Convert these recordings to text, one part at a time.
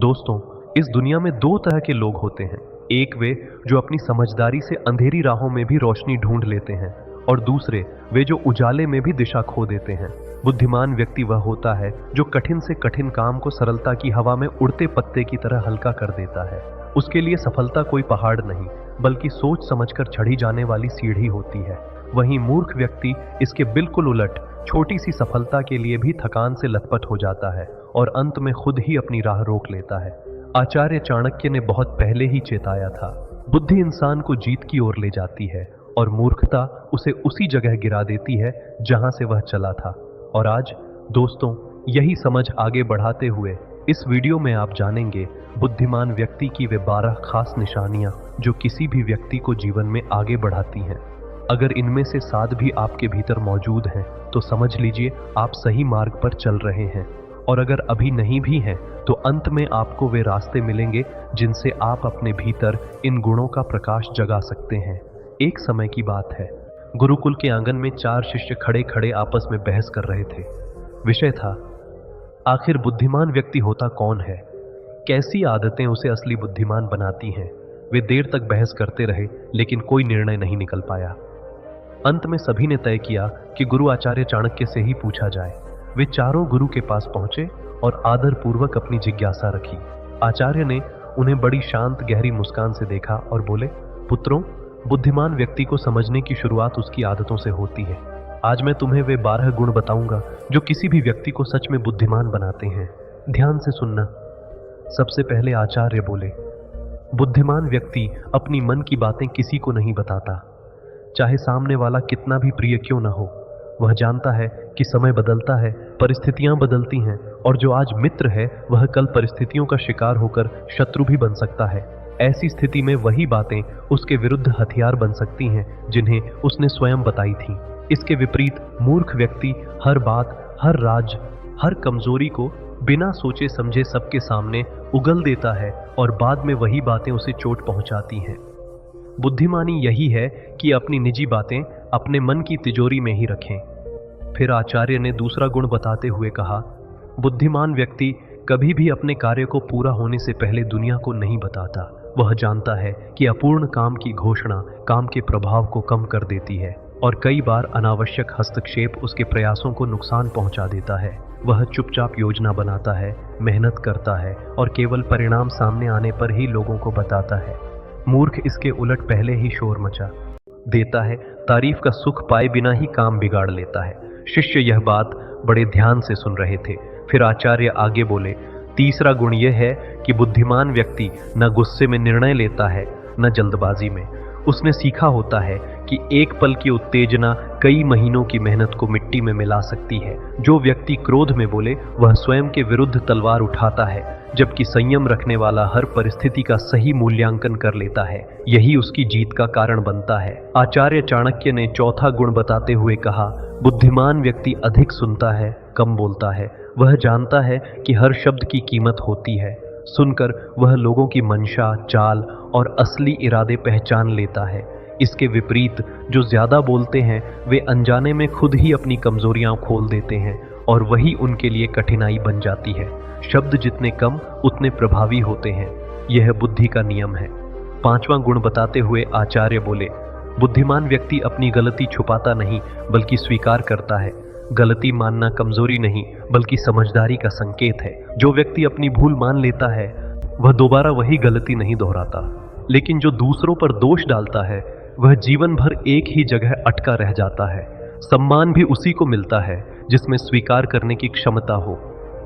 दोस्तों, इस दुनिया में दो तरह के लोग होते हैं। एक वे जो अपनी समझदारी से अंधेरी राहों में भी रोशनी ढूंढ लेते हैं, और दूसरे वे जो उजाले में भी दिशा खो देते हैं। बुद्धिमान व्यक्ति वह होता है जो कठिन से कठिन काम को सरलता की हवा में उड़ते पत्ते की तरह हल्का कर देता है। उसके लिए सफलता कोई पहाड़ नहीं, बल्कि सोच समझकर चढ़ी जाने वाली सीढ़ी होती है। वहीं मूर्ख व्यक्ति इसके बिल्कुल उलट छोटी सी सफलता के लिए भी थकान से लथपथ हो जाता है और अंत में खुद ही अपनी राह रोक लेता है। आचार्य चाणक्य ने बहुत पहले ही चेताया था, बुद्धि इंसान को जीत की ओर ले जाती है और मूर्खता उसे उसी जगह गिरा देती है जहां से वह चला था। और आज दोस्तों, यही समझ आगे बढ़ाते हुए इस वीडियो में आप जानेंगे बुद्धिमान व्यक्ति की वे 12 खास निशानियां जो किसी भी व्यक्ति को जीवन में आगे बढ़ाती हैं। अगर इनमें से 7 भी आपके भीतर मौजूद हैं तो समझ लीजिए आप सही मार्ग पर चल रहे हैं, और अगर अभी नहीं भी हैं तो अंत में आपको वे रास्ते मिलेंगे जिनसे आप अपने भीतर इन गुणों का प्रकाश जगा सकते हैं। एक समय की बात है, गुरुकुल के आंगन में 4 शिष्य खड़े खड़े आपस में बहस कर रहे थे। विषय था, आखिर बुद्धिमान व्यक्ति होता कौन है, कैसी आदतें उसे असली बुद्धिमान बनाती हैं। वे देर तक बहस करते रहे लेकिन कोई निर्णय नहीं निकल पाया। अंत में सभी ने तय किया कि गुरु आचार्य चाणक्य से ही पूछा जाए। वे चारों गुरु के पास पहुंचे और आदर पूर्वक अपनी जिज्ञासा रखी। आचार्य ने उन्हें बड़ी शांत गहरी मुस्कान से देखा और बोले, पुत्रों, बुद्धिमान व्यक्ति को समझने की शुरुआत उसकी आदतों से होती है। आज मैं तुम्हें वे 12 गुण बताऊंगा जो किसी भी व्यक्ति को सच में बुद्धिमान बनाते हैं। ध्यान से सुनना। सबसे पहले आचार्य बोले, बुद्धिमान व्यक्ति अपनी मन की बातें किसी को नहीं बताता, चाहे सामने वाला कितना भी प्रिय क्यों ना हो। वह जानता है कि समय बदलता है, परिस्थितियां बदलती हैं, और जो आज मित्र है वह कल परिस्थितियों का शिकार होकर शत्रु भी बन सकता है। ऐसी स्थिति में वही बातें उसके विरुद्ध हथियार बन सकती हैं जिन्हें उसने स्वयं बताई थी। इसके विपरीत मूर्ख व्यक्ति हर बात, हर राज, हर कमजोरी को बिना सोचे समझे सबके सामने उगल देता है और बाद में वही बातें उसे चोट पहुंचाती हैं। बुद्धिमानी यही है कि अपनी निजी बातें अपने मन की तिजोरी में ही रखें। फिर आचार्य ने दूसरा गुण बताते हुए कहा, बुद्धिमान व्यक्ति कभी भी अपने कार्य को पूरा होने से पहले दुनिया को नहीं बताता। वह जानता है कि अपूर्ण काम की घोषणा काम के प्रभाव को कम कर देती है और कई बार अनावश्यक हस्तक्षेप उसके प्रयासों को नुकसान पहुंचा देता है। वह चुपचाप योजना बनाता है, मेहनत करता है और केवल परिणाम सामने आने पर ही लोगों को बताता है। मूर्ख इसके उलट पहले ही शोर मचा देता है, तारीफ का सुख पाए बिना ही काम बिगाड़ लेता है। शिष्य यह बात बड़े ध्यान से सुन रहे थे। फिर आचार्य आगे बोले, तीसरा गुण यह है कि बुद्धिमान व्यक्ति न गुस्से में निर्णय लेता है न जल्दबाजी में। उसने सीखा होता है कि एक पल की उत्तेजना कई महीनों की मेहनत को मिट्टी में मिला सकती है। जो व्यक्ति क्रोध में बोले वह स्वयं के विरुद्ध तलवार उठाता है, जबकि संयम रखने वाला हर परिस्थिति का सही मूल्यांकन कर लेता है। यही उसकी जीत का कारण बनता है। आचार्य चाणक्य ने चौथा गुण बताते हुए कहा, बुद्धिमान व्यक्ति अधिक सुनता है, कम बोलता है। वह जानता है कि हर शब्द की कीमत होती है। सुनकर वह लोगों की मंशा, चाल और असली इरादे पहचान लेता है। इसके विपरीत जो ज्यादा बोलते हैं वे अनजाने में खुद ही अपनी कमजोरियां खोल देते हैं और वही उनके लिए कठिनाई बन जाती है। शब्द जितने कम उतने प्रभावी होते हैं। यह बुद्धि का नियम है। 5वां गुण बताते हुए आचार्य बोले, बुद्धिमान व्यक्ति अपनी गलती छुपाता नहीं बल्कि स्वीकार करता है। गलती मानना कमजोरी नहीं बल्कि समझदारी का संकेत है। जो व्यक्ति अपनी भूल मान लेता है वह दोबारा वही गलती नहीं दोहराता, लेकिन जो दूसरों पर दोष डालता है वह जीवन भर एक ही जगह अटका रह जाता है। सम्मान भी उसी को मिलता है जिसमें स्वीकार करने की क्षमता हो।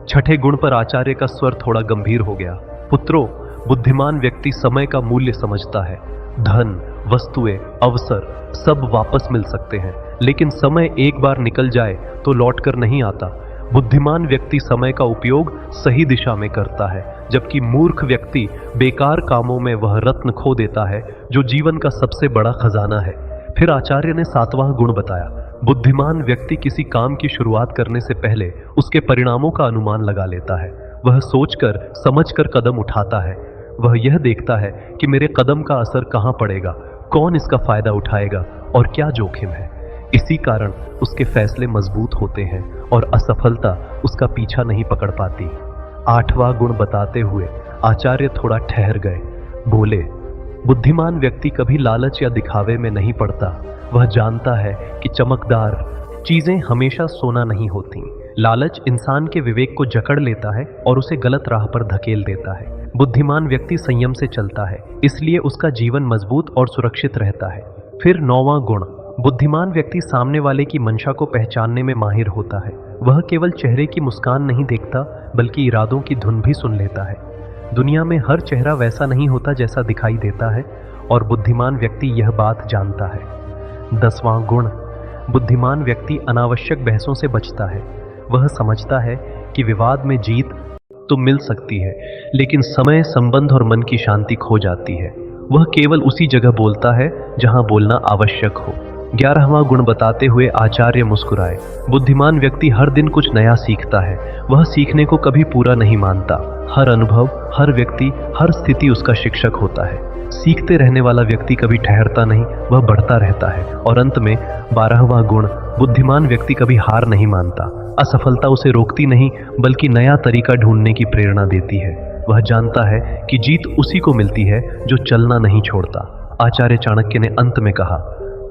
6ठे गुण पर आचार्य का स्वर थोड़ा गंभीर हो गया। पुत्रों, बुद्धिमान व्यक्ति समय का मूल्य समझता है। धन, वस्तुएं, अवसर सब वापस मिल सकते हैं, लेकिन समय एक बार निकल जाए तो लौटकर नहीं आता। बुद्धिमान व्यक्ति समय का उपयोग सही दिशा में करता है, जबकि मूर्ख व्यक्ति बेकार कामों में वह रत्न खो देता है जो जीवन का सबसे बड़ा खजाना है। फिर आचार्य ने 7वां गुण बताया, बुद्धिमान व्यक्ति किसी काम की शुरुआत करने से पहले उसके परिणामों का अनुमान लगा लेता है। वह सोचकर समझकर कदम उठाता है। वह यह देखता है कि मेरे कदम का असर कहां पड़ेगा, कौन इसका फायदा उठाएगा और क्या जोखिम है। इसी कारण उसके फैसले मजबूत होते हैं और असफलता उसका पीछा नहीं पकड़ पाती। 8वां गुण बताते हुए आचार्य थोड़ा ठहर गए। बोले, बुद्धिमान व्यक्ति कभी लालच या दिखावे में नहीं पड़ता। वह जानता है कि चमकदार चीजें हमेशा सोना नहीं होती। लालच इंसान के विवेक को जकड़ लेता है और उसे गलत राह पर धकेल देता है। बुद्धिमान व्यक्ति संयम से चलता है, इसलिए उसका जीवन मजबूत और सुरक्षित रहता है। फिर 9वां गुण, बुद्धिमान व्यक्ति सामने वाले की मंशा को पहचानने में माहिर होता है। वह केवल चेहरे की मुस्कान नहीं देखता, बल्कि इरादों की धुन भी सुन लेता है। दुनिया में हर चेहरा वैसा नहीं होता जैसा दिखाई देता है, और बुद्धिमान व्यक्ति यह बात जानता है। 10वां गुण, बुद्धिमान व्यक्ति अनावश्यक बहसों से बचता है। वह समझता है कि विवाद में जीत तो मिल सकती है, लेकिन समय, संबंध और मन की शांति खो जाती है। वह केवल उसी जगह बोलता है जहां बोलना आवश्यक हो। 11वां गुण बताते हुए आचार्य मुस्कुराए। बुद्धिमान व्यक्ति हर दिन कुछ नया सीखता है। वह सीखने को कभी पूरा नहीं मानता। हर अनुभव, हर व्यक्ति, हर स्थिति उसका शिक्षक होता है। सीखते रहने वाला व्यक्ति कभी ठहरता नहीं, वह बढ़ता रहता है। और अंत में 12वां गुण, बुद्धिमान व्यक्ति कभी हार नहीं मानता। असफलता उसे रोकती नहीं, बल्कि नया तरीका ढूंढने की प्रेरणा देती है। वह जानता है कि जीत उसी को मिलती है जो चलना नहीं छोड़ता। आचार्य चाणक्य ने अंत में कहा,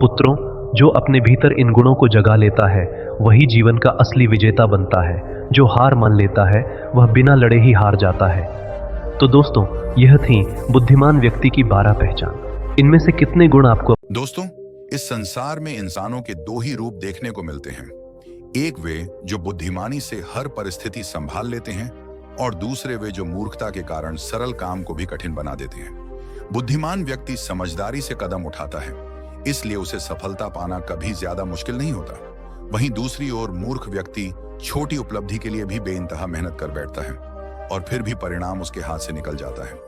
पुत्रों, जो अपने भीतर इन गुणों को जगा लेता है वही जीवन का असली विजेता बनता है। जो हार मान लेता है वह बिना लड़े ही हार जाता है। तो दोस्तों, यह थी बुद्धिमान व्यक्ति की 12 पहचान। इनमें से कितने गुण आपको? दोस्तों, इस संसार में इंसानों के 2 ही रूप देखने को मिलते हैं। एक वे जो बुद्धिमानी से हर परिस्थिति संभाल लेते हैं, और दूसरे वे जो मूर्खता के कारण सरल काम को भी कठिन बना देते हैं। बुद्धिमान व्यक्ति समझदारी से कदम उठाता है, इसलिए उसे सफलता पाना कभी ज्यादा मुश्किल नहीं होता। वहीं दूसरी ओर मूर्ख व्यक्ति छोटी उपलब्धि के लिए भी बेइंतहा मेहनत कर बैठता है, और फिर भी परिणाम उसके हाथ से निकल जाता है।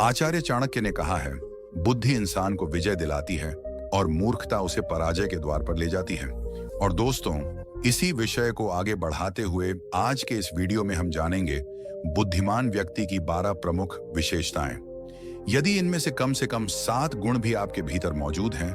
आचार्य चाणक्य ने कहा है, बुद्धि इंसान को विजय दिलाती है और मूर्खता उसे पराजय के द्वार पर ले जाती है। और दोस्तों, इसी विषय को आगे बढ़ाते हुए आज के इस वीडियो में हम जानेंगे बुद्धिमान व्यक्ति की 12 प्रमुख विशेषताएं। यदि इनमें से कम 7 गुण भी आपके भीतर मौजूद हैं,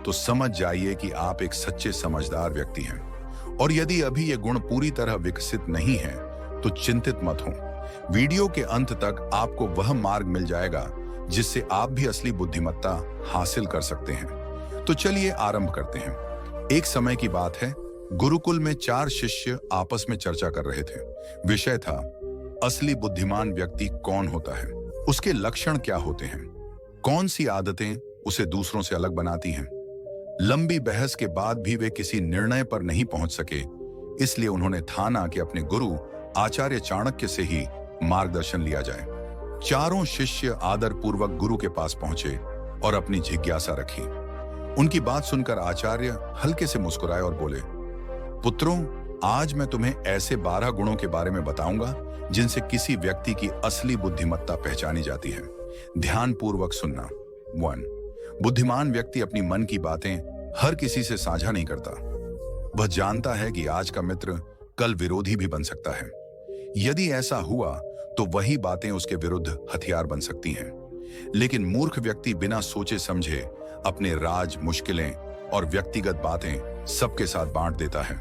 तो समझ जाइए कि आप एक सच्चे समझदार व्यक्ति हैं। और यदि अभी ये गुण पूरी तरह विकसित नहीं है, तो चिंतित मत हो। वीडियो के अंत तक आपको वह मार्ग मिल जाएगा जिससे आप भी असली बुद्धिमत्ता हासिल कर सकते हैं। तो चलिए आरंभ करते हैं। एक समय की बात है, गुरुकुल में 4 शिष्य आपस में चर्चा कर रहे थे। विषय था, असली बुद्धिमान व्यक्ति कौन होता है, उसके लक्षण क्या होते हैं, कौन सी आदतें उसे दूसरों से अलग बनाती हैं। लंबी बहस के बाद भी वे किसी निर्णय पर नहीं पहुंच सके, इसलिए उन्होंने ठाना कि अपने गुरु आचार्य चाणक्य से ही मार्गदर्शन लिया जाए। चारों शिष्य आदर पूर्वक गुरु के पास पहुंचे और अपनी जिज्ञासा रखी। उनकी बात सुनकर आचार्य हल्के से मुस्कुराए और बोले, पुत्रों, आज मैं तुम्हें ऐसे 12 गुणों के बारे में बताऊंगा जिनसे किसी व्यक्ति की असली बुद्धिमत्ता पहचानी जाती है। ध्यान पूर्वक सुनना। 1. बुद्धिमान व्यक्ति अपनी मन की बातें हर किसी से साझा नहीं करता। वह जानता है कि आज का मित्र कल विरोधी भी बन सकता है। यदि ऐसा हुआ तो वही बातें उसके विरुद्ध हथियार बन सकती हैं। लेकिन मूर्ख व्यक्ति बिना सोचे समझे अपने राज, मुश्किलें और व्यक्तिगत बातें सबके साथ बांट देता है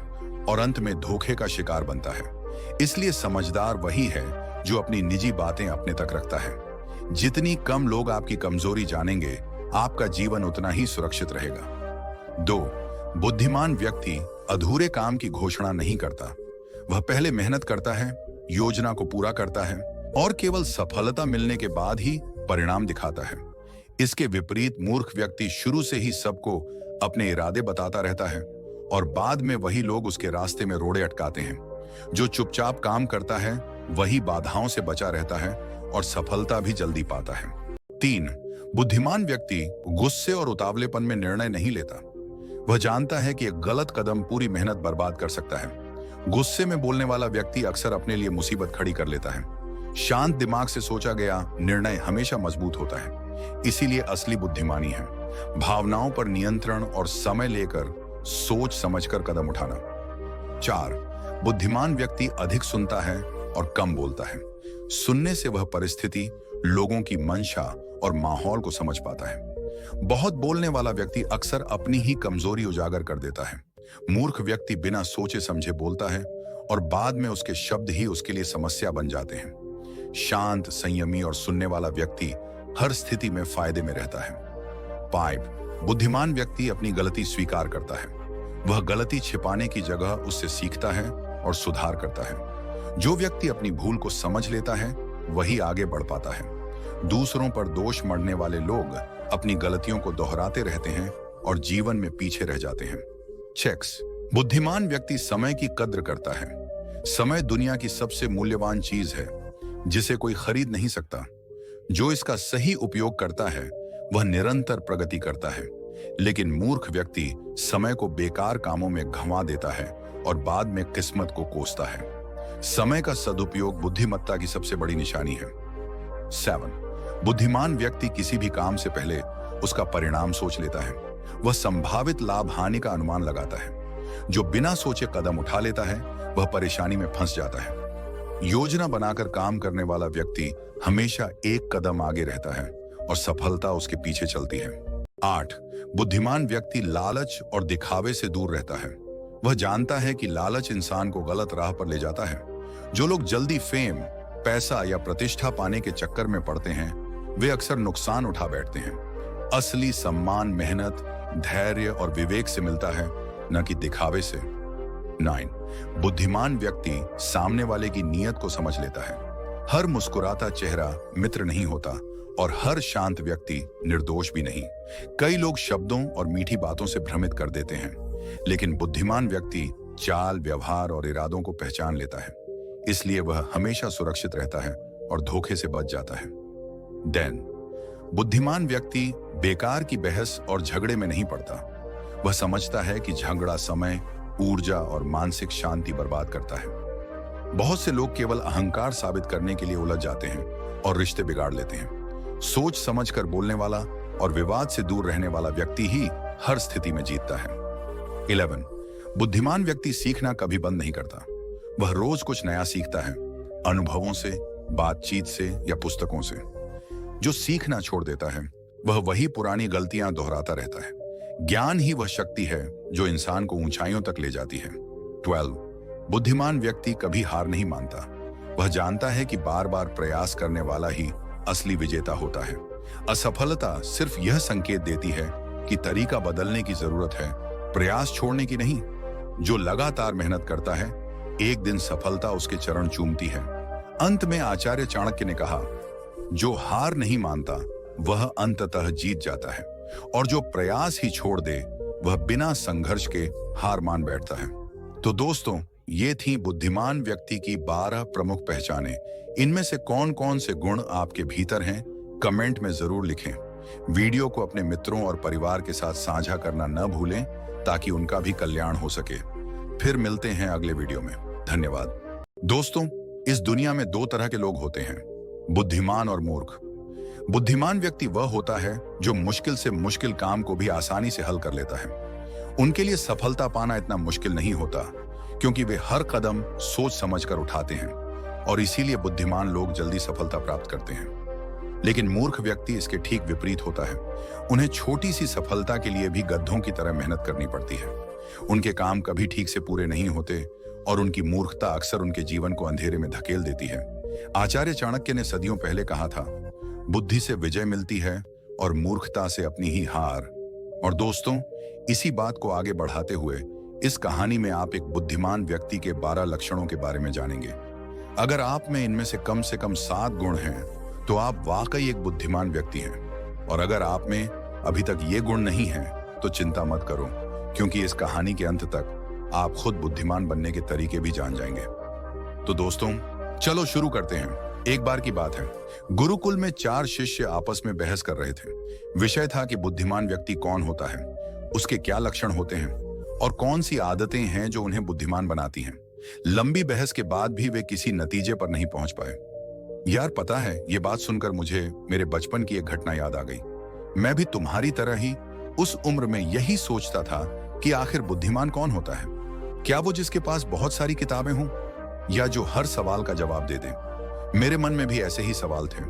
और अंत में धोखे का शिकार बनता है। इसलिए समझदार वही है जो अपनी निजी बातें अपने तक रखता है। जितनी कम लोग आपकी कमजोरी जानेंगे, आपका जीवन उतना ही सुरक्षित रहेगा। 2. बुद्धिमान व्यक्ति अधूरे काम की घोषणा नहीं करता। वह पहले मेहनत करता है, योजना को पूरा करता है और केवल सफलता मिलने के बाद ही परिणाम दिखाता है। इसके विपरीत मूर्ख व्यक्ति शुरू से ही सबको अपने इरादे बताता रहता है और बाद में वही लोग उसके रास्ते में रोड़े अटकाते हैं। जो चुपचाप काम करता है वही बाधाओं से बचा रहता है और सफलता भी जल्दी पाता है। 3. बुद्धिमान व्यक्ति गुस्से और उतावलेपन में निर्णय नहीं लेता। वह जानता है कि एक गलत कदम पूरी मेहनत बर्बाद कर सकता है। गुस्से में बोलने वाला व्यक्ति अक्सर अपने लिए मुसीबत खड़ी कर लेता है। शांत दिमाग से सोचा गया निर्णय हमेशा मजबूत होता है। इसीलिए असली बुद्धिमानी है भावनाओं पर नियंत्रण और समय लेकर सोच समझकर कदम उठाना। 4. बुद्धिमान व्यक्ति अधिक सुनता है और कम बोलता है। सुनने से वह परिस्थिति, लोगों की मंशा और माहौल को समझ पाता है। बहुत बोलने वाला व्यक्ति अक्सर अपनी ही कमजोरी उजागर कर देता है। मूर्ख व्यक्ति बिना सोचे समझे बोलता है और बाद में उसके शब्द ही उसके लिए समस्या बन जाते हैं। शांत, संयमी और सुनने वाला व्यक्ति हर स्थिति में फायदे में रहता है। 5. बुद्धिमान व्यक्ति अपनी गलती स्वीकार करता है। वह गलती छिपाने की जगह उससे सीखता है और सुधार करता है। जो व्यक्ति अपनी भूल को समझ लेता है वही आगे बढ़ पाता है। दूसरों पर दोष मढ़ने वाले लोग अपनी गलतियों को दोहराते रहते हैं और जीवन में पीछे रह जाते हैं। चेक्स। बुद्धिमान व्यक्ति समय की कद्र करता है। समय दुनिया की सबसे मूल्यवान चीज है जिसे कोई खरीद नहीं सकता। जो इसका सही उपयोग करता है वह निरंतर प्रगति करता है, लेकिन मूर्ख व्यक्ति समय को बेकार कामों में गंवा देता है और बाद में किस्मत को कोसता है। समय का सदुपयोग बुद्धिमत्ता की सबसे बड़ी निशानी है। 7. बुद्धिमान व्यक्ति किसी भी काम से पहले उसका परिणाम सोच लेता है। वह संभावित लाभ हानि का अनुमान लगाता है। जो बिना सोचे कदम उठा लेता है वह परेशानी में फंस जाता है। योजना बनाकर काम करने वाला व्यक्ति हमेशा एक कदम आगे रहता है और सफलता उसके पीछे चलती है। 8. बुद्धिमान व्यक्ति लालच और दिखावे से दूर रहता है। वह जानता है कि लालच इंसान को गलत राह पर ले जाता है। जो लोग जल्दी फेम, पैसा या प्रतिष्ठा पाने के चक्कर में पड़ते हैं वे अक्सर नुकसान उठा बैठते हैं। असली सम्मान मेहनत, धैर्य और विवेक से मिलता है, न कि दिखावे से। 9. बुद्धिमान व्यक्ति सामने वाले की नीयत को समझ लेता है। हर मुस्कुराता चेहरा मित्र नहीं होता और हर शांत व्यक्ति निर्दोष भी नहीं। कई लोग शब्दों और मीठी बातों से भ्रमित कर देते हैं, लेकिन बुद्धिमान व्यक्ति चाल, व्यवहार और इरादों को पहचान लेता है। इसलिए वह हमेशा सुरक्षित रहता है और धोखे से बच जाता है। 10. बुद्धिमान व्यक्ति बेकार की बहस और झगड़े में नहीं पड़ता। वह समझता है कि झगड़ा समय, ऊर्जा और मानसिक शांति बर्बाद करता है। बहुत से लोग केवल अहंकार साबित करने के लिए उलझ जाते हैं और रिश्ते बिगाड़ लेते हैं। सोच समझकर बोलने वाला और विवाद से दूर रहने वाला व्यक्ति ही हर स्थिति में जीतता है। 11. बुद्धिमान व्यक्ति सीखना कभी बंद नहीं करता। वह रोज कुछ नया सीखता है, अनुभवों से, बातचीत से या पुस्तकों से। जो सीखना छोड़ देता है वह वही पुरानी गलतियां दोहराता रहता है। ज्ञान ही वह शक्ति है जो इंसान को ऊंचाइयों तक ले जाती है। 12. बुद्धिमान व्यक्ति कभी हार नहीं मानता। वह जानता है कि बार बार प्रयास करने वाला ही असली विजेता होता है। असफलता सिर्फ यह संकेत देती है कि तरीका बदलने की जरूरत है, प्रयास छोड़ने की नहीं। जो लगातार मेहनत करता है एक दिन सफलता उसके चरण चूमती है। अंत में आचार्य चाणक्य ने कहा, जो हार नहीं मानता वह अंततः जीत जाता है और जो प्रयास ही छोड़ दे वह बिना संघर्ष के हार मान बैठता है। तो दोस्तों, ये थी बुद्धिमान व्यक्ति की 12 प्रमुख पहचानें। इनमें से कौन कौन से गुण आपके भीतर हैं, कमेंट में जरूर लिखें। वीडियो को अपने मित्रों और परिवार के साथ साझा करना न भूलें ताकि उनका भी कल्याण हो सके। फिर मिलते हैं अगले वीडियो में। धन्यवाद। दोस्तों, इस दुनिया में 2 तरह के लोग होते हैं, बुद्धिमान और मूर्ख। बुद्धिमान व्यक्ति वह होता है जो मुश्किल से मुश्किल काम को भी आसानी से हल कर लेता है। उनके लिए सफलता पाना इतना मुश्किल नहीं होता क्योंकि वे हर कदम सोच समझकर उठाते हैं और इसीलिए बुद्धिमान लोग जल्दी सफलता प्राप्त करते हैं। लेकिन मूर्ख व्यक्ति इसके ठीक विपरीत होता है। उन्हें छोटी सी सफलता के लिए भी गधों की तरह मेहनत करनी पड़ती है। उनके काम कभी ठीक से पूरे नहीं होते और उनकी मूर्खता अक्सर उनके जीवन को अंधेरे में धकेल देती है। आचार्य चाणक्य ने सदियों पहले कहा था, बुद्धि से विजय मिलती है और मूर्खता से अपनी ही हार। और दोस्तों, इसी बात को आगे बढ़ाते हुए इस कहानी में आप एक बुद्धिमान व्यक्ति के 12 लक्षणों के बारे में जानेंगे। अगर आप में इनमें से कम 7 गुण हैं तो आप वाकई एक बुद्धिमान व्यक्ति हैं। और अगर आप में अभी तक ये गुण नहीं हैं तो चिंता मत करो, क्योंकि इस कहानी के अंत तक आप खुद बुद्धिमान बनने के तरीके भी जान जाएंगे। तो दोस्तों, चलो शुरू करते हैं। एक बार की बात है, गुरुकुल में 4 शिष्य आपस में बहस कर रहे थे। विषय था कि बुद्धिमान व्यक्ति कौन होता है, उसके क्या लक्षण होते हैं और कौन सी आदतें हैं जो उन्हें बुद्धिमान बनाती हैं। लंबी बहस के बाद भी वे किसी नतीजे पर नहीं पहुंच पाए। यार, पता है, ये बात सुनकर मुझे मेरे बचपन की एक घटना याद आ गई। मैं भी तुम्हारी तरह ही उस उम्र में यही सोचता था कि आखिर बुद्धिमान कौन होता है। क्या वो जिसके पास बहुत सारी किताबें हों या जो हर सवाल का जवाब दे दे। मेरे मन में भी ऐसे ही सवाल थे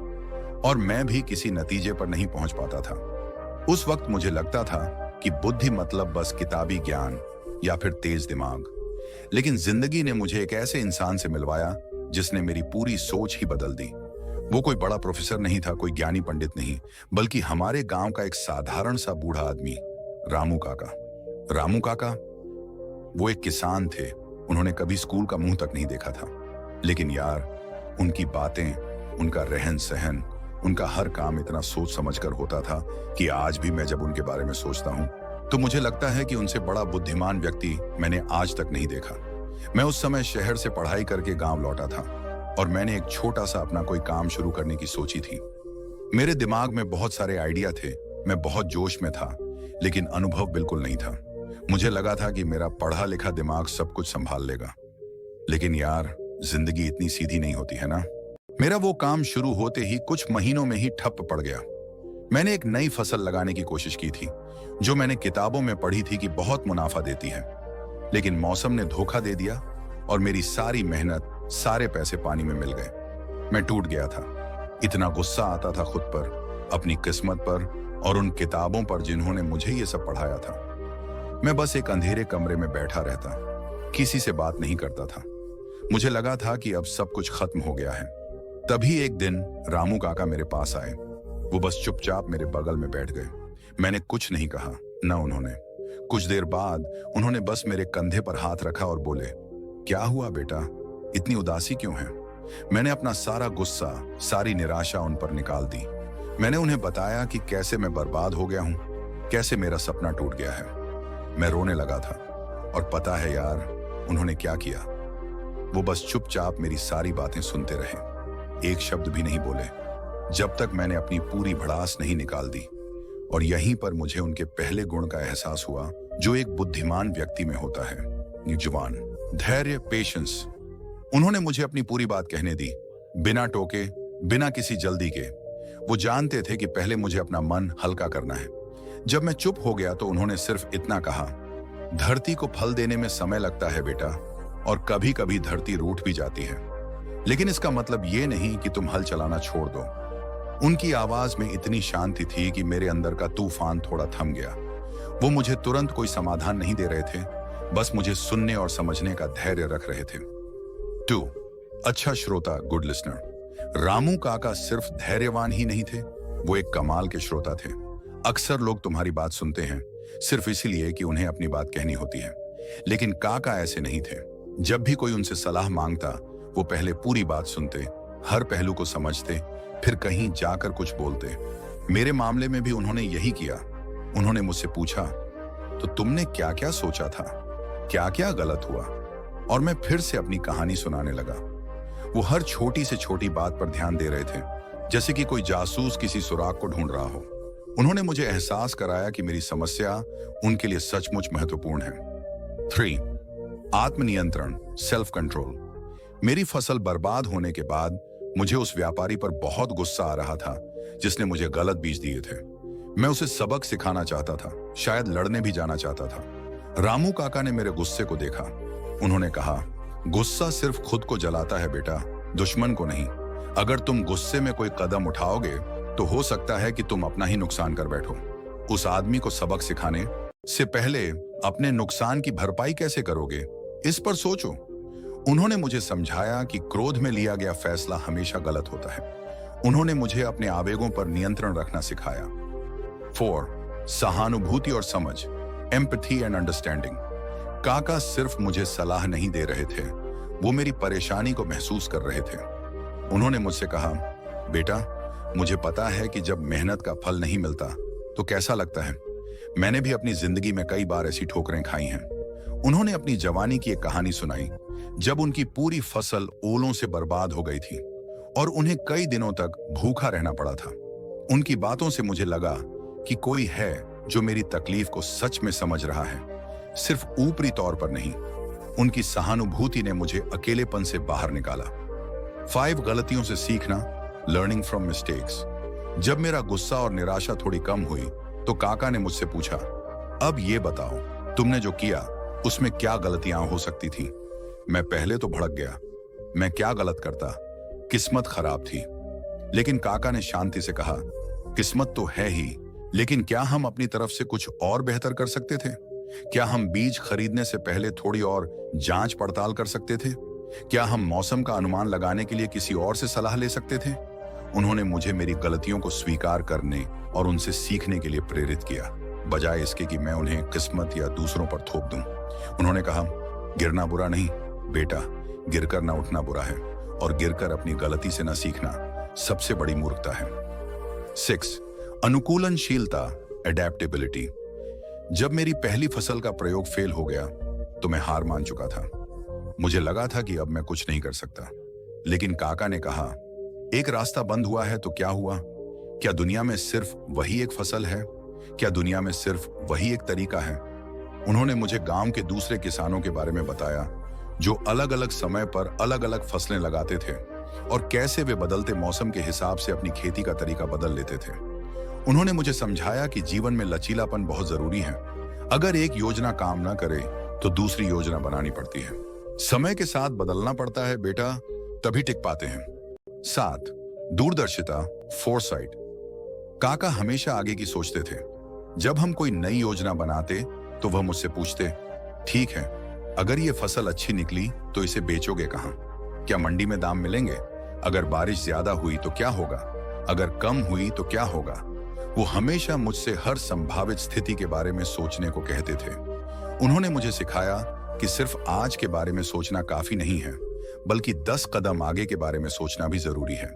और मैं भी किसी नतीजे पर नहीं पहुंच पाता था। उस वक्त मुझे लगता था कि बुद्धि मतलब बस किताबी ज्ञान या फिर तेज दिमाग। लेकिन जिंदगी ने मुझे एक ऐसे इंसान से मिलवाया जिसने मेरी पूरी सोच ही बदल दी। वो कोई बड़ा प्रोफेसर नहीं था, कोई ज्ञानी पंडित नहीं, बल्कि हमारे गांव का एक साधारण सा बूढ़ा आदमी, रामू काका। रामू काका वो एक किसान थे। उन्होंने कभी स्कूल का मुंह तक नहीं देखा था, लेकिन यार उनकी बातें, उनका रहन सहन, उनका हर काम इतना सोच समझकर होता था कि आज भी मैं जब उनके बारे में सोचता हूं तो मुझे लगता है कि उनसे बड़ा बुद्धिमान व्यक्ति मैंने आज तक नहीं देखा। मैं उस समय शहर से पढ़ाई करके गांव लौटा था और मैंने एक छोटा सा अपना कोई काम शुरू करने की सोची थी। मेरे दिमाग में बहुत सारे आइडिया थे, मैं बहुत जोश में था, लेकिन अनुभव बिल्कुल नहीं था। मुझे लगा था कि मेरा पढ़ा लिखा दिमाग सब कुछ संभाल लेगा, लेकिन यार जिंदगी इतनी सीधी नहीं होती है ना। मेरा वो काम शुरू होते ही कुछ महीनों में ही ठप पड़ गया। मैंने एक नई फसल लगाने की कोशिश की थी जो मैंने किताबों में पढ़ी थी कि बहुत मुनाफा देती है, लेकिन मौसम ने धोखा दे दिया और मेरी सारी मेहनत, सारे पैसे पानी में मिल गए। मैं टूट गया था। इतना गुस्सा आता था खुद पर, अपनी किस्मत पर और उन किताबों पर जिन्होंने मुझे ये सब पढ़ाया था। मैं बस एक अंधेरे कमरे में बैठा रहता, किसी से बात नहीं करता था। मुझे लगा था कि अब सब कुछ खत्म हो गया है। तभी एक दिन रामू काका मेरे पास आए। वो बस चुपचाप मेरे बगल में बैठ गए। मैंने कुछ नहीं कहा, न उन्होंने। कुछ देर बाद उन्होंने बस मेरे कंधे पर हाथ रखा और बोले, क्या हुआ बेटा, इतनी उदासी क्यों है? मैंने अपना सारा गुस्सा, सारी निराशा उन पर निकाल दी। मैंने उन्हें बताया कि कैसे मैं बर्बाद हो गया हूं, कैसे मेरा सपना टूट गया है। मैं रोने लगा था और पता है यार उन्होंने क्या किया? वो बस चुपचाप मेरी सारी बातें सुनते रहे, एक शब्द भी नहीं बोले, जब तक मैंने अपनी पूरी भड़ास नहीं निकाल दी। और यहीं पर मुझे उनके पहले गुण का एहसास हुआ जो एक बुद्धिमान व्यक्ति में होता है, निजवान, धैर्य, पेशेंस। उन्होंने मुझे अपनी पूरी बात कहने दी, बिना टोके, बिना किसी जल्दी के। वो जानते थे कि पहले मुझे अपना मन हल्का करना है। जब मैं चुप हो गया तो उन्होंने सिर्फ इतना कहा, धरती को फल देने में समय लगता है बेटा, और कभी कभी धरती रूठ भी जाती है, लेकिन इसका मतलब ये नहीं कि तुम हल चलाना छोड़ दो। उनकी आवाज में इतनी शांति थी कि मेरे अंदर का तूफान थोड़ा थम गया। वो मुझे तुरंत कोई समाधान नहीं दे रहे थे, बस मुझे सुनने और समझने का धैर्य रख रहे थे। 2. अच्छा श्रोता, गुड लिसनर। रामू काका सिर्फ धैर्यवान ही नहीं थे, वो एक कमाल के श्रोता थे। अक्सर लोग तुम्हारी बात सुनते हैं सिर्फ इसीलिए कि उन्हें अपनी बात कहनी होती है, लेकिन काका ऐसे नहीं थे। जब भी कोई उनसे सलाह मांगता, वो पहले पूरी बात सुनते, हर पहलू को समझते, फिर कहीं जाकर कुछ बोलते। मेरे मामले में भी उन्होंने यही किया। उन्होंने मुझसे पूछा, तो तुमने क्या क्या सोचा था, क्या क्या गलत हुआ? और मैं फिर से अपनी कहानी सुनाने लगा। वो हर छोटी से छोटी बात पर ध्यान दे रहे थे, जैसे कि कोई जासूस किसी सुराग को ढूंढ रहा हो। उन्होंने मुझे एहसास कराया कि मेरी समस्या उनके लिए सचमुच महत्वपूर्ण है। 3. आत्मनियंत्रण, सेल्फ कंट्रोल। मेरी फसल बर्बाद होने के बाद मुझे उस व्यापारी पर बहुत गुस्सा आ रहा था जिसने मुझे गलत बीज दिए थे। मैं उसे सबक सिखाना चाहता था, शायद लड़ने भी जाना चाहता था। रामू काका ने मेरे गुस्से को देखा। उन्होंने कहा, गुस्सा सिर्फ खुद को जलाता है बेटा, दुश्मन को नहीं। अगर तुम गुस्से में कोई कदम उठाओगे तो हो सकता है कि तुम अपना ही नुकसान कर बैठो। उस आदमी को सबक सिखाने से पहले अपने नुकसान की भरपाई कैसे करोगे, इस पर सोचो। उन्होंने मुझे समझाया कि क्रोध में लिया गया फैसला हमेशा गलत होता है। उन्होंने मुझे अपने आवेगों पर नियंत्रण रखना सिखाया। 4. सहानुभूति और समझ, एम्पैथी एंड अंडरस्टैंडिंग। काका सिर्फ मुझे सलाह नहीं दे रहे थे, वो मेरी परेशानी को महसूस कर रहे थे। उन्होंने मुझसे कहा, बेटा मुझे पता है कि जब मेहनत का फल नहीं मिलता तो कैसा लगता है। मैंने भी अपनी जिंदगी में कई बार ऐसी ठोकरें खाई हैं। उन्होंने अपनी जवानी की एक कहानी सुनाई जब उनकी पूरी फसल ओलों से बर्बाद हो गई थी और उन्हें कई दिनों तक भूखा रहना पड़ा था। उनकी बातों से मुझे लगा कि कोई है जो मेरी तकलीफ को सच में समझ रहा है, सिर्फ ऊपरी तौर पर नहीं। उनकी सहानुभूति ने मुझे अकेलेपन से बाहर निकाला। 5. गलतियों से सीखना, लर्निंग फ्रॉम मिस्टेक्स। जब मेरा गुस्सा और निराशा थोड़ी कम हुई तो काका ने मुझसे पूछा, अब ये बताओ तुमने जो किया उसमें क्या गलतियां हो सकती थी? मैं पहले तो भड़क गया, मैं क्या गलत करता, किस्मत खराब थी। लेकिन काका ने शांति से कहा, किस्मत तो है ही, लेकिन क्या हम अपनी तरफ से कुछ और बेहतर कर सकते थे? क्या हम बीज खरीदने से पहले थोड़ी और जांच पड़ताल कर सकते थे? क्या हम मौसम का अनुमान लगाने के लिए किसी और से सलाह ले सकते थे? उन्होंने मुझे मेरी गलतियों को स्वीकार करने और उनसे सीखने के लिए प्रेरित किया, बजाय इसके कि मैं उन्हें किस्मत या दूसरों पर थोप दूं। उन्होंने कहा, गिरना बुरा नहीं बेटा, गिरकर ना उठना बुरा है, और गिरकर अपनी गलती से ना सीखना सबसे बड़ी मूर्खता है। 6. अनुकूलनशीलता, एडेप्टेबिलिटी। जब मेरी पहली फसल का प्रयोग फेल हो गया तो मैं हार मान चुका था। मुझे लगा था कि अब मैं कुछ नहीं कर सकता, लेकिन काका ने कहा, एक रास्ता बंद हुआ है तो क्या हुआ? क्या दुनिया में सिर्फ वही एक फसल है? क्या दुनिया में सिर्फ वही एक तरीका है? उन्होंने मुझे गांव के दूसरे किसानों के बारे में बताया जो अलग अलग समय पर अलग अलग फसलें लगाते थे और कैसे वे बदलते मौसम के हिसाब से अपनी खेती का तरीका बदल लेते थे। उन्होंने मुझे समझाया कि जीवन में लचीलापन बहुत जरूरी है। अगर एक योजना काम ना करे तो दूसरी योजना बनानी पड़ती है। समय के साथ बदलना पड़ता है बेटा, तभी टिक पाते हैं। 7. दूरदर्शिता, फोरसाइट। काका हमेशा आगे की सोचते थे। जब हम कोई नई योजना बनाते तो वह मुझसे पूछते, ठीक है, अगर ये फसल अच्छी निकली तो इसे बेचोगे कहां? क्या मंडी में दाम मिलेंगे? अगर बारिश ज्यादा हुई तो क्या होगा? अगर कम हुई तो क्या होगा? वो हमेशा मुझसे हर संभावित स्थिति के बारे में सोचने को कहते थे। उन्होंने मुझे सिखाया कि सिर्फ आज के बारे में सोचना काफी नहीं है, बल्कि 10 कदम आगे के बारे में सोचना भी जरूरी है।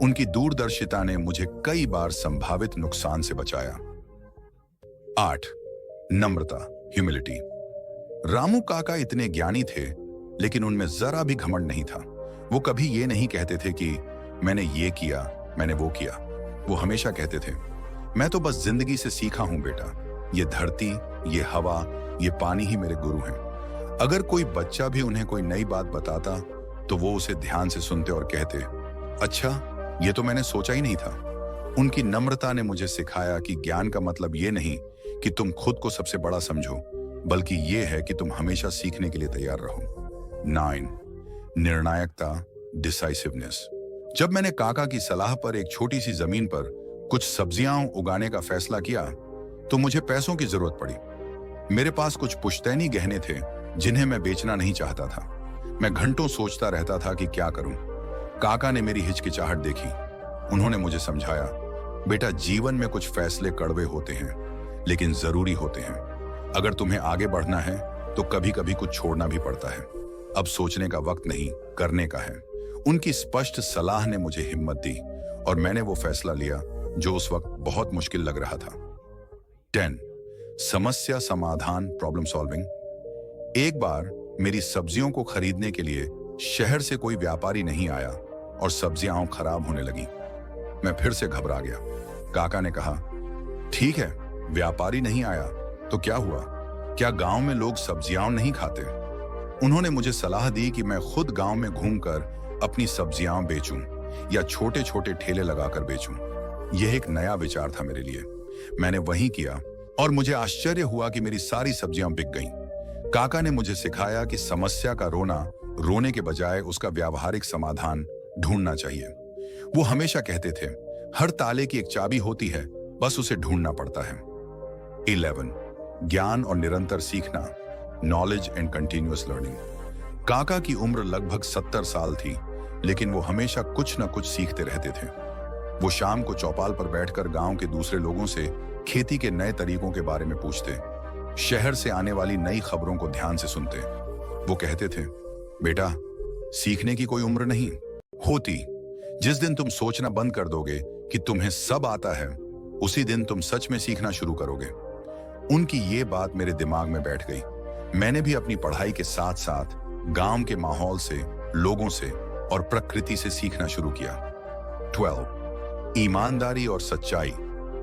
उनकी दूरदर्शिता ने मुझे कई बार संभावित नुकसान से बचाया। 8. नम्रता, ह्यूमिलिटी। रामू काका इतने ज्ञानी थे, लेकिन उनमें जरा भी घमंड नहीं था। वो कभी ये नहीं कहते थे कि मैंने ये किया, मैंने वो किया। वो हमेशा कहते थे, मैं तो बस जिंदगी से सीखा हूं बेटा। ये धरती, ये हवा, ये पानी ही मेरे गुरु हैं। अगर कोई बच्चा भी उन्हें कोई नई बात बताता तो वो उसे ध्यान से सुनते और कहते, अच्छा, ये तो मैंने सोचा ही नहीं था। उनकी नम्रता ने मुझे सिखाया कि ज्ञान का मतलब ये नहीं कि तुम खुद को सबसे बड़ा समझो, बल्कि ये है कि तुम हमेशा सीखने के लिए तैयार रहो। 9. निर्णायकता, डिसाइसिवनेस। जब मैंने काका की सलाह पर एक छोटी सी जमीन पर कुछ सब्जियां उगाने का फैसला किया तो मुझे पैसों की जरूरत पड़ी। मेरे पास कुछ पुश्तैनी गहने थे जिन्हें मैं बेचना नहीं चाहता था। मैं घंटों सोचता रहता था कि क्या करूं। काका ने मेरी हिचकिचाहट देखी। उन्होंने मुझे समझाया, बेटा, जीवन में कुछ फैसले कड़वे होते हैं, लेकिन जरूरी होते हैं। अगर तुम्हें आगे बढ़ना है तो कभी कभी कुछ छोड़ना भी पड़ता है। अब सोचने का वक्त नहीं, करने का है। उनकी स्पष्ट सलाह ने मुझे हिम्मत दी और मैंने वो फैसला लिया जो उस वक्त बहुत मुश्किल लग रहा था। 10. समस्या समाधान, प्रॉब्लम सॉल्विंग। एक बार मेरी सब्जियों को खरीदने के लिए शहर से कोई व्यापारी नहीं आया और सब्जियां खराब होने लगी। मैं फिर से घबरा गया। काका ने कहा, ठीक है, व्यापारी नहीं आया तो क्या हुआ? क्या गांव में लोग सब्जियां नहीं खाते? उन्होंने मुझे सलाह दी कि मैं खुद गांव में घूमकर अपनी सब्जियां बेचूं या छोटे छोटे ठेले लगाकर बेचूं। यह एक नया विचार था मेरे लिए। मैंने वही किया और मुझे आश्चर्य हुआ कि मेरी सारी सब्जियां बिक गईं। काका ने मुझे सिखाया कि समस्या का रोने के बजाय उसका व्यावहारिक समाधान ढूंढना चाहिए। वो हमेशा कहते थे, हर ताले की एक चाबी होती है, बस उसे ढूंढना पड़ता है। 11. ज्ञान और निरंतर सीखना, नॉलेज एंड कंटिन्यूअस लर्निंग। काका की उम्र लगभग 70 साल थी, लेकिन वो हमेशा कुछ न कुछ सीखते रहते थे। वो शाम को चौपाल पर बैठकर गांव के दूसरे लोगों से खेती के नए तरीकों के बारे में पूछते, शहर से आने वाली नई खबरों को ध्यान से सुनते। वो कहते थे, बेटा, सीखने की कोई उम्र नहीं होती। जिस दिन तुम सोचना बंद कर दोगे कि तुम्हें सब आता है, उसी दिन तुम सच में सीखना शुरू करोगे। उनकी ये बात मेरे दिमाग में बैठ गई। मैंने भी अपनी पढ़ाई के साथ साथ गांव के माहौल से, लोगों से और प्रकृति से सीखना शुरू किया। 12. ईमानदारी और सच्चाई,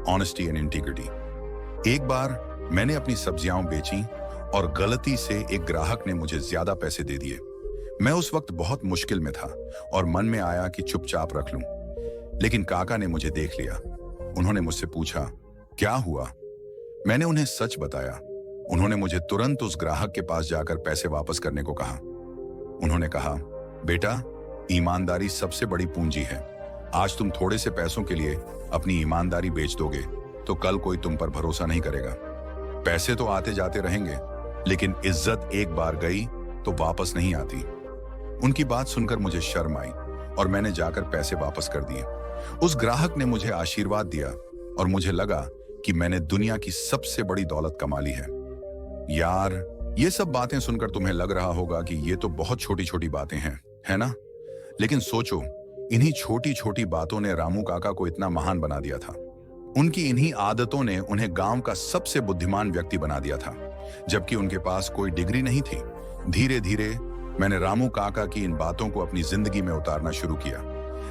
ऑनेस्टी एंड इंटीग्रिटी। एक बार मैंने अपनी सब्जियां बेची और गलती से एक ग्राहक ने मुझे ज्यादा पैसे दे दिए। मैं उस वक्त बहुत मुश्किल में था और मन में आया कि चुपचाप रख लूं, लेकिन काका ने मुझे देख लिया। उन्होंने मुझसे पूछा, क्या हुआ? मैंने उन्हें सच बताया। उन्होंने मुझे तुरंत उस ग्राहक के पास जाकर पैसे वापस करने को कहा। उन्होंने कहा, बेटा, ईमानदारी सबसे बड़ी पूंजी है। आज तुम थोड़े से पैसों के लिए अपनी ईमानदारी बेच दोगे तो कल कोई तुम पर भरोसा नहीं करेगा। पैसे तो आते जाते रहेंगे, लेकिन इज्जत एक बार गई तो वापस नहीं आती। उनकी बात सुनकर मुझे शर्म आई और मैंने जाकर पैसे वापस कर दिए। उस ग्राहक ने मुझे आशीर्वाद दिया और मुझे लगा कि मैंने दुनिया की सबसे बड़ी दौलत कमा ली है। यार, ये सब बातें सुनकर तुम्हें लग रहा होगा कि ये तो बहुत छोटी छोटी बातें हैं, है ना? लेकिन सोचो, इन्हीं छोटी छोटी बातों ने रामू काका को इतना महान बना दिया था। उनकी इन्हीं आदतों ने उन्हें गांव का सबसे बुद्धिमान व्यक्ति बना दिया था, जबकि उनके पास कोई डिग्री नहीं थी। धीरे धीरे मैंने रामू काका की इन बातों को अपनी जिंदगी में उतारना शुरू किया।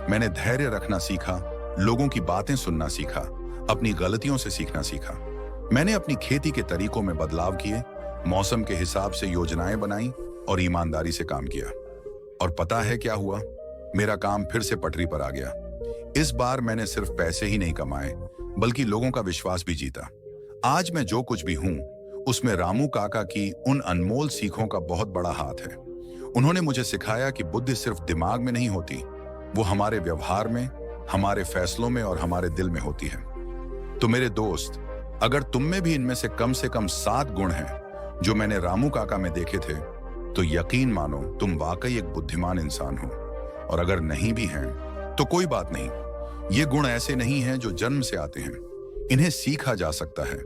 मैंने धैर्य रखना सीखा, लोगों की बातें सुनना सीखा, अपनी गलतियों से सीखना सीखा। मैंने अपनी खेती के तरीकों में बदलाव किए, मौसम के हिसाब से योजनाएं बनाई और ईमानदारी से काम किया। और पता है क्या हुआ? मेरा काम फिर से पटरी पर आ गया। इस बार मैंने सिर्फ पैसे ही नहीं कमाए, बल्कि लोगों का विश्वास भी जीता। आज मैं जो कुछ भी हूं, उसमें रामू काका की उन अनमोल सीखों का बहुत बड़ा हाथ है। उन्होंने मुझे सिखाया कि बुद्धि सिर्फ दिमाग में नहीं होती, वो हमारे व्यवहार में, हमारे फैसलों में और हमारे दिल में होती है। तो मेरे दोस्त, अगर तुम में भी इनमें से कम 7 गुण हैं जो मैंने रामू काका में देखे थे, तो यकीन मानो तुम वाकई एक बुद्धिमान इंसान हो। और अगर नहीं भी हैं, तो कोई बात नहीं। ये गुण ऐसे नहीं हैं जो जन्म से आते हैं, इन्हें सीखा जा सकता है,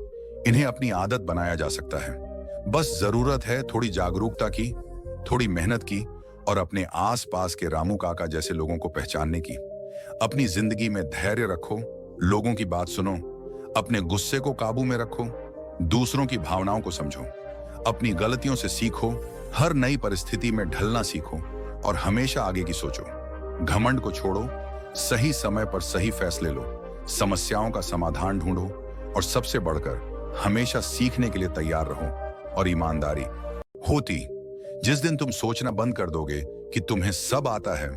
इन्हें अपनी आदत बनाया जा सकता है। बस जरूरत है थोड़ी जागरूकता की, थोड़ी मेहनत की और अपने आसपास के रामू काका जैसे लोगों को पहचानने की। अपनी जिंदगी में धैर्य रखो, लोगों की बात सुनो, अपने गुस्से को काबू में रखो, दूसरों की भावनाओं को समझो, अपनी गलतियों से सीखो, हर नई परिस्थिति में ढलना सीखो और हमेशा आगे की सोचो। घमंड को छोड़ो, सही समय पर सही फैसले लो, समस्याओं का समाधान ढूंढो और सबसे बढ़कर हमेशा सीखने के लिए तैयार रहो। और ईमानदारी होती, जिस दिन तुम सोचना बंद कर दोगे कि तुम्हें सब आता है,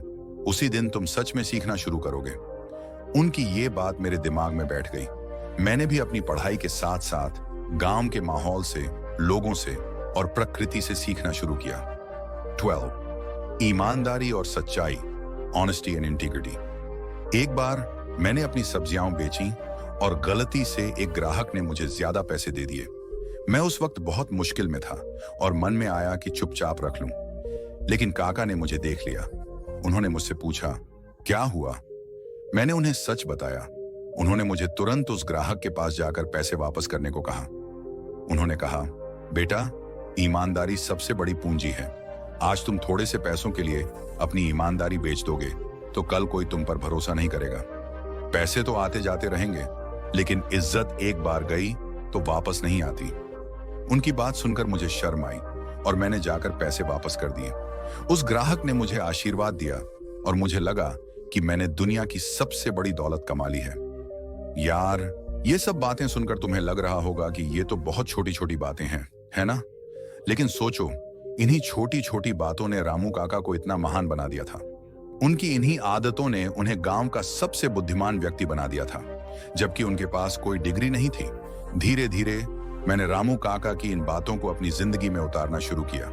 उसी दिन तुम सच में सीखना शुरू करोगे। उनकी ये बात मेरे दिमाग में बैठ गई। मैंने भी अपनी पढ़ाई के साथ साथ गांव के माहौल से, लोगों से और प्रकृति से सीखना शुरू किया। 12. ईमानदारी और सच्चाई, ऑनेस्टी एंड इंटीग्रिटी। एक बार मैंने अपनी सब्जियां बेची और गलती से एक ग्राहक ने मुझे ज्यादा पैसे दे दिए। मैं उस वक्त बहुत मुश्किल में था और मन में आया कि चुपचाप रख लूं। लेकिन काका ने मुझे देख लिया। उन्होंने मुझसे पूछा, क्या हुआ? मैंने उन्हें सच बताया। उन्होंने मुझे तुरंत उस ग्राहक के पास जाकर पैसे वापस करने को कहा। उन्होंने कहा, बेटा, ईमानदारी सबसे बड़ी पूंजी है। आज तुम थोड़े से पैसों के लिए अपनी ईमानदारी बेच दोगे तो कल कोई तुम पर भरोसा नहीं करेगा। पैसे तो आते जाते रहेंगे, लेकिन इज्जत एक बार गई तो वापस नहीं आती। उनकी बात सुनकर मुझे शर्म आई और मैंने जाकर पैसे वापस कर दिए। उस ग्राहक ने मुझे आशीर्वाद दिया और मुझे लगा कि मैंने दुनिया की सबसे बड़ी दौलत कमा ली है। यार, ये सब बातें सुनकर तुम्हें लग रहा होगा कि ये तो बहुत छोटी छोटी बातें हैं, है ना? लेकिन सोचो, इन्हीं छोटी छोटी बातों ने रामू काका को इतना महान बना दिया था। उनकी इन्हीं आदतों ने उन्हें गांव का सबसे बुद्धिमान व्यक्ति बना दिया था, जबकि उनके पास कोई डिग्री नहीं थी। धीरे धीरे मैंने रामू काका की इन बातों को अपनी जिंदगी में उतारना शुरू किया।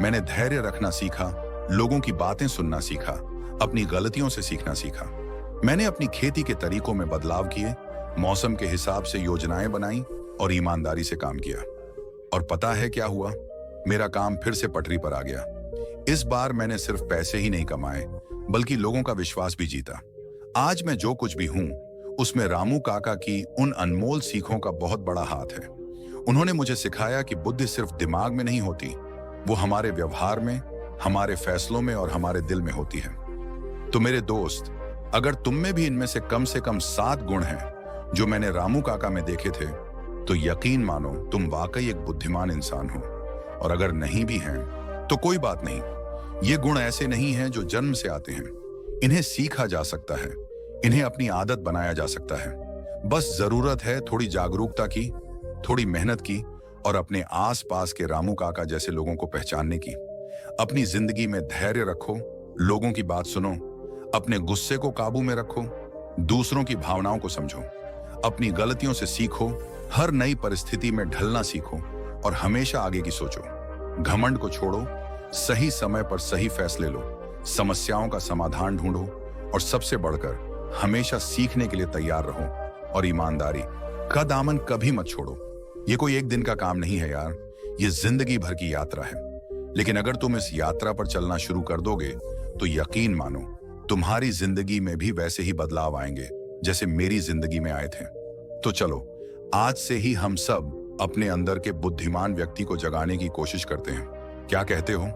मैंने धैर्य रखना सीखा, लोगों की बातें सुनना सीखा, अपनी गलतियों से सीखना सीखा। मैंने अपनी खेती के तरीकों में बदलाव किए, मौसम के हिसाब से योजनाएं बनाई और ईमानदारी से काम किया। और पता है क्या हुआ? मेरा काम फिर से पटरी पर आ गया। इस बार मैंने सिर्फ पैसे ही नहीं कमाए, बल्कि लोगों का विश्वास भी जीता। आज मैं जो कुछ भी हूं, उसमें रामू काका की उन अनमोल सीखों का बहुत बड़ा हाथ है। उन्होंने मुझे सिखाया कि बुद्धि सिर्फ दिमाग में नहीं होती, वो हमारे व्यवहार में, हमारे फैसलों में और हमारे दिल में होती है। तो मेरे दोस्त, अगर तुम में भी इनमें से कम 7 गुण हैं जो मैंने रामू काका में देखे थे, तो यकीन मानो तुम वाकई एक बुद्धिमान इंसान हो। और अगर नहीं भी हैं, तो कोई बात नहीं। ये गुण ऐसे नहीं हैं जो जन्म से आते हैं, इन्हें सीखा जा सकता है, इन्हें अपनी आदत बनाया जा सकता है। बस जरूरत है थोड़ी जागरूकता की, थोड़ी मेहनत की और अपने आसपास के रामू काका जैसे लोगों को पहचानने की। अपनी जिंदगी में धैर्य रखो, लोगों की बात सुनो, अपने गुस्से को काबू में रखो, दूसरों की भावनाओं को समझो, अपनी गलतियों से सीखो, हर नई परिस्थिति में ढलना सीखो और हमेशा आगे की सोचो। घमंड को छोड़ो, सही समय पर सही फैसले लो, समस्याओं का समाधान ढूंढो और सबसे बढ़कर हमेशा सीखने के लिए तैयार रहो। और ईमानदारी का दामन कभी मत छोड़ो। ये कोई एक दिन का काम नहीं है यार, ये जिंदगी भर की यात्रा है। लेकिन अगर तुम इस यात्रा पर चलना शुरू कर दोगे तो यकीन मानो तुम्हारी जिंदगी में भी वैसे ही बदलाव आएंगे जैसे मेरी जिंदगी में आए थे। तो चलो आज से ही हम सब अपने अंदर के बुद्धिमान व्यक्ति को जगाने की कोशिश करते हैं। क्या कहते हो?